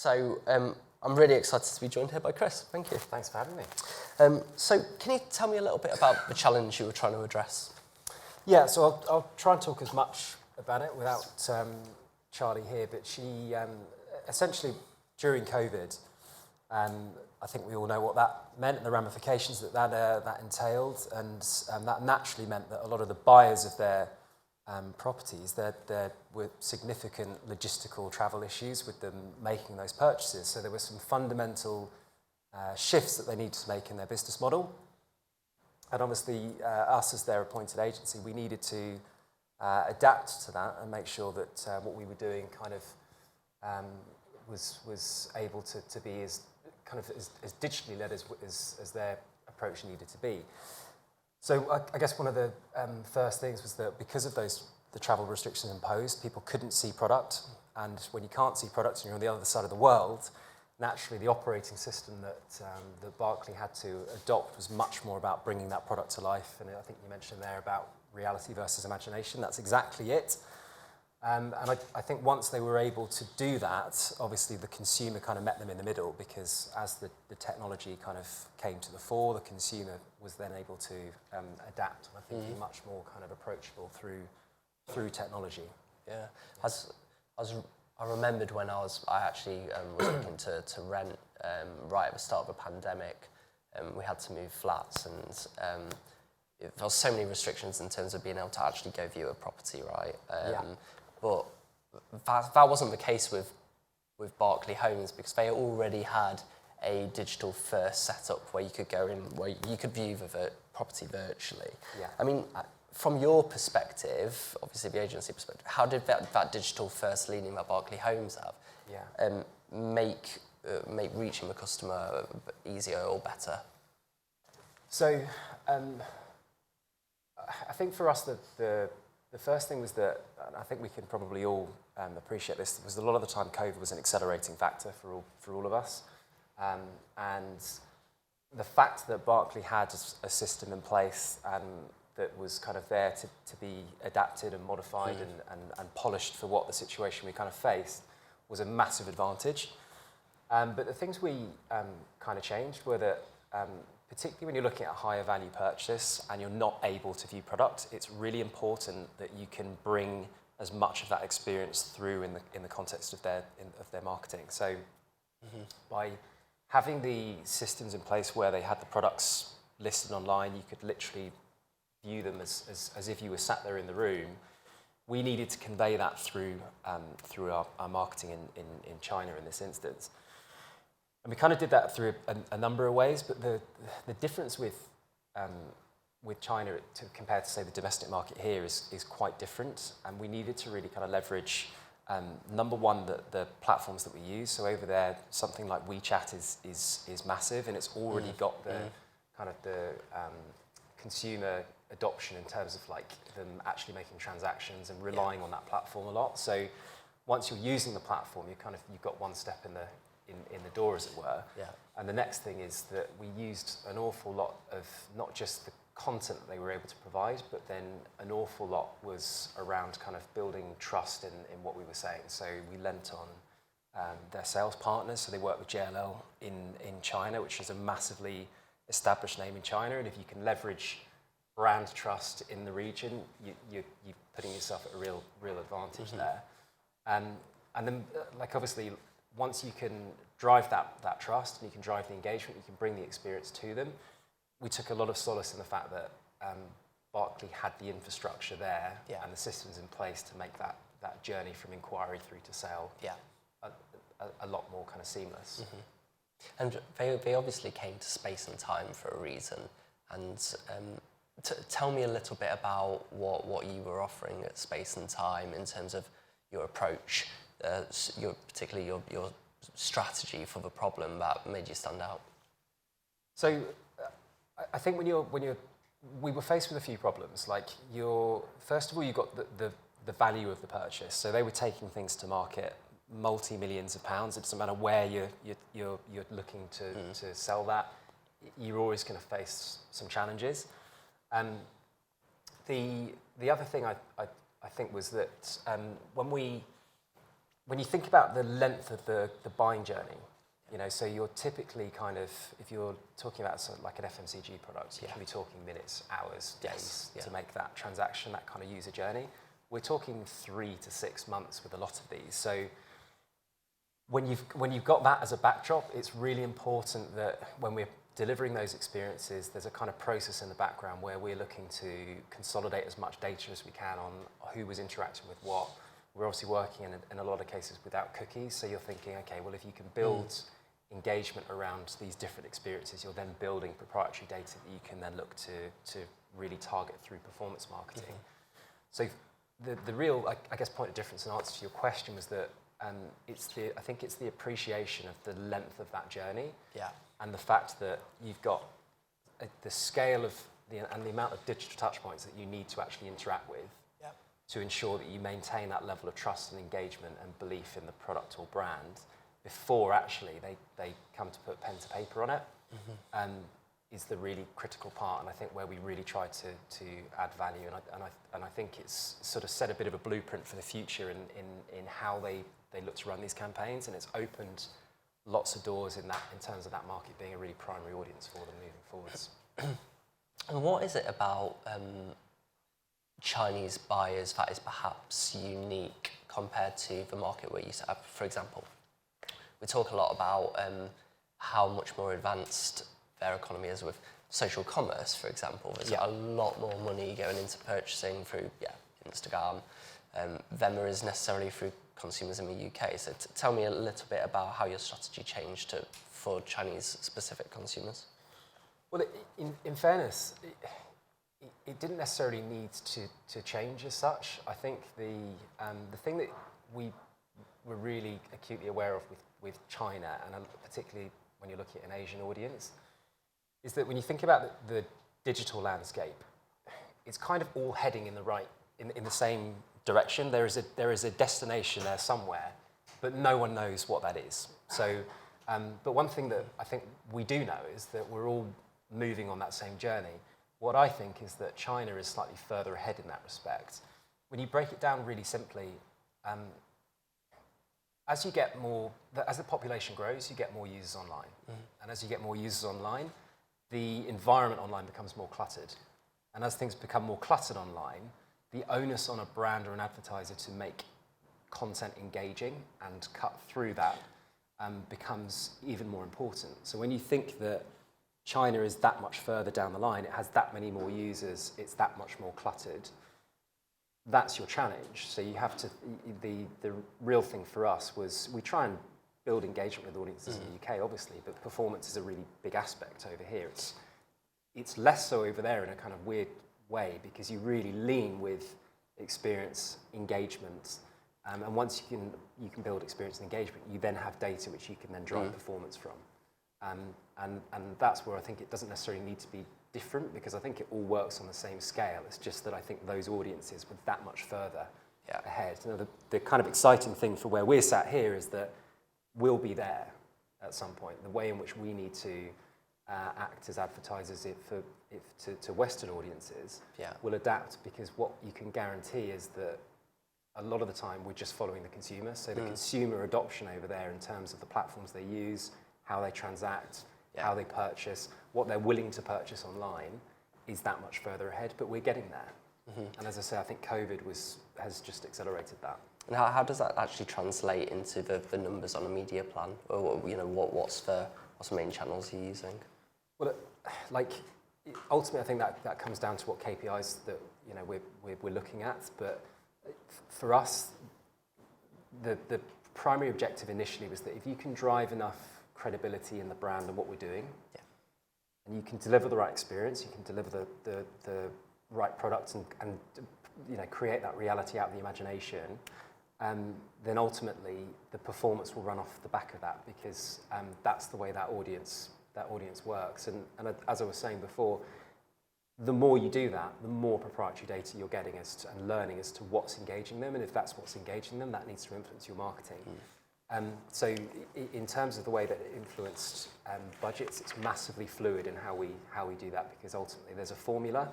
So I'm really excited to be joined here by Chris. Thank you. Thanks for having me. So can you tell me a little bit about the challenge you were trying to address? Yeah, so I'll try and talk as much about it without Charlie here, but she essentially during COVID, I think we all know what that meant and the ramifications that entailed, and that naturally meant that a lot of the buyers of their properties, there were significant logistical travel issues with them making those purchases. So there were some fundamental shifts that they needed to make in their business model. And obviously, us as their appointed agency, we needed to adapt to that and make sure that what we were doing kind of was able to be as digitally led as their approach needed to be. So I guess one of the first things was that because of the travel restrictions imposed, people couldn't see product. And when you can't see product and you're on the other side of the world, naturally the operating system that Berkeley had to adopt was much more about bringing that product to life. And I think you mentioned there about reality versus imagination. That's exactly it. And I think once they were able to do that, obviously the consumer kind of met them in the middle, because as the technology kind of came to the fore, the consumer was then able to adapt and I think be much more kind of approachable through technology. Yeah, I remembered when I actually was looking to rent right at the start of the pandemic. We had to move flats, and there was so many restrictions in terms of being able to actually go view a property, right? But that wasn't the case with Berkeley Homes, because they already had a digital first setup where you could go in, where you could view the property virtually. Yeah. I mean, from your perspective, obviously the agency perspective, how did that digital first leaning that Berkeley Homes have make reaching the customer easier or better? So I think for us the first thing was that, and I think we can probably all appreciate this, was a lot of the time COVID was an accelerating factor for all of us. And the fact that Berkeley had a system in place that was kind of there to be adapted and modified and polished for what the situation we kind of faced was a massive advantage. But the things we kind of changed were that particularly when you're looking at a higher value purchase and you're not able to view product, it's really important that you can bring as much of that experience through in the context of their marketing. So by having the systems in place where they had the products listed online, you could literally view them as if you were sat there in the room. We needed to convey that through our marketing in China in this instance. And we kind of did that through a number of ways, but the difference with China compared to, say, the domestic market here is quite different. And we needed to really kind of leverage, number one, the platforms that we use. So over there, something like WeChat is massive, and it's already got the kind of the consumer adoption in terms of like them actually making transactions and relying on that platform a lot. So once you're using the platform, you've got one step in the door, as it were. Yeah. And the next thing is that we used an awful lot of not just the content that they were able to provide, but then an awful lot was around kind of building trust in what we were saying. So we lent on their sales partners. So they work with JLL in China, which is a massively established name in China. And if you can leverage brand trust in the region, you're putting yourself at a real advantage there. And then, like, obviously, once you can drive that trust and you can drive the engagement, you can bring the experience to them. We took a lot of solace in the fact that Berkeley had the infrastructure there and the systems in place to make that journey from inquiry through to sale a lot more kind of seamless. And they obviously came to Space and Time for a reason. And tell me a little bit about what you were offering at Space and Time in terms of your approach, particularly your strategy for the problem that made you stand out. So I think we were faced with a few problems. Like first of all, you got the value of the purchase. So they were taking things to market, multi-millions of pounds. It doesn't matter where you're looking to sell that. You're always going to face some challenges. The other thing I think was that when we when you think about the length of the buying journey, so you're typically kind of, if you're talking about sort of like an FMCG product, you can be talking minutes, hours, days to make that transaction, that kind of user journey. We're talking 3 to 6 months with a lot of these. So when you've got that as a backdrop, it's really important that when we're delivering those experiences, there's a kind of process in the background where we're looking to consolidate as much data as we can on who was interacting with what. We're obviously working in a lot of cases without cookies, so you're thinking, okay, well, if you can build engagement around these different experiences, you're then building proprietary data that you can then look to really target through performance marketing. So the real, I guess, point of difference in answer to your question was that I think it's the appreciation of the length of that journey, and the fact that you've got the scale of and the amount of digital touch points that you need to actually interact with to ensure that you maintain that level of trust and engagement and belief in the product or brand before actually they come to put pen to paper on it, is the really critical part, and I think where we really try to add value, and I think it's sort of set a bit of a blueprint for the future in how they look to run these campaigns, and it's opened lots of doors in terms of that market being a really primary audience for them moving forwards. And what is it about Chinese buyers that is perhaps unique compared to the market we're used to? For example, we talk a lot about how much more advanced their economy is with social commerce, for example. There's a lot more money going into purchasing through Instagram than there is necessarily through consumers in the UK. So tell me a little bit about how your strategy changed for Chinese-specific consumers. Well, in fairness, it didn't necessarily need to change as such. I think the thing that we were really acutely aware of with China, and particularly when you're looking at an Asian audience, is that when you think about the digital landscape, it's kind of all heading in the same direction. There is a destination there somewhere, but no one knows what that is. So, but one thing that I think we do know is that we're all moving on that same journey. What I think is that China is slightly further ahead in that respect. When you break it down really simply, as the population grows, you get more users online. And as you get more users online, the environment online becomes more cluttered. And as things become more cluttered online, the onus on a brand or an advertiser to make content engaging and cut through that becomes even more important. So when you think that China is that much further down the line, it has that many more users, it's that much more cluttered, that's your challenge. So you have to, the real thing for us was we try and build engagement with audiences in the UK, obviously, but performance is a really big aspect over here. It's less so over there in a kind of weird way because you really lean with experience, engagement, and once you can build experience and engagement, you then have data which you can then drive performance from. And that's where I think it doesn't necessarily need to be different because I think it all works on the same scale. It's just that I think those audiences were that much further ahead. The kind of exciting thing for where we're sat here is that we'll be there at some point. The way in which we need to act as advertisers to Western audiences will adapt because what you can guarantee is that a lot of the time we're just following the consumer. So the consumer adoption over there in terms of the platforms they use, how they transact, how they purchase, what they're willing to purchase online is that much further ahead, but we're getting there. And as I say, I think COVID has just accelerated that. And how does that actually translate into the numbers on a media plan? Or, what's the main channels you're using? Well, ultimately, I think that comes down to what KPIs that we're looking at. But for us, the primary objective initially was that if you can drive enough credibility in the brand and what we're doing, and you can deliver the right experience, you can deliver the right products and create that reality out of the imagination, then ultimately the performance will run off the back of that because that's the way that audience works. And as I was saying before, the more you do that, the more proprietary data you're getting and learning as to what's engaging them, and if that's what's engaging them, that needs to influence your marketing. So in terms of the way that it influenced budgets, it's massively fluid in how we do that because ultimately there's a formula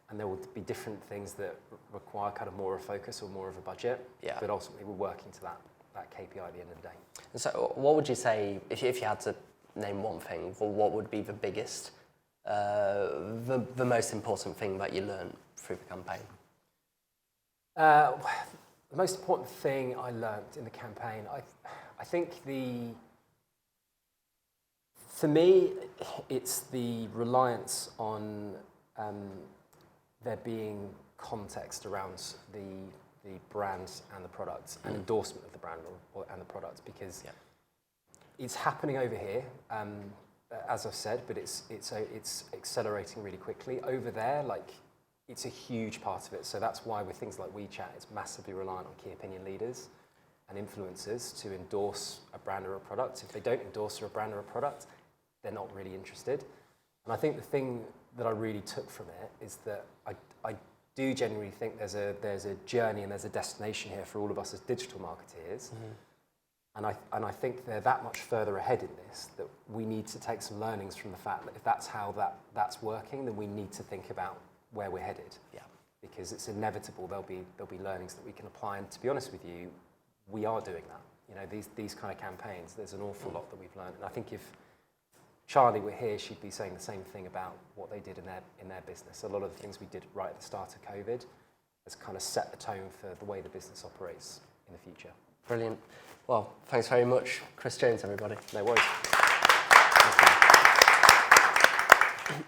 and there will be different things that require kind of more of a focus or more of a budget, but ultimately we're working to that that KPI at the end of the day. And so what would you say, if you had to name one thing, what would be the biggest, the most important thing that you learned through the campaign? The most important thing I learnt in the campaign, I think for me, it's the reliance on there being context around the brands and the products and endorsement of the brand and the products, because it's happening over here, as I've said, but it's accelerating really quickly. Over there, like, it's a huge part of it. So that's why with things like WeChat, it's massively reliant on key opinion leaders and influencers to endorse a brand or a product. If they don't endorse a brand or a product, they're not really interested. And I think the thing that I really took from it is that I do genuinely think there's a journey and there's a destination here for all of us as digital marketeers. And I think they're that much further ahead in this that we need to take some learnings from the fact that if that's how that's working, then we need to think about where we're headed. Yeah. Because it's inevitable there'll be learnings that we can apply. And to be honest with you, we are doing that. You know, these kind of campaigns, there's an awful lot that we've learned. And I think if Charlie were here, she'd be saying the same thing about what they did in their business. A lot of the things we did right at the start of COVID has kind of set the tone for the way the business operates in the future. Brilliant. Well, thanks very much, Chris Jones, everybody. No worries. Thank you.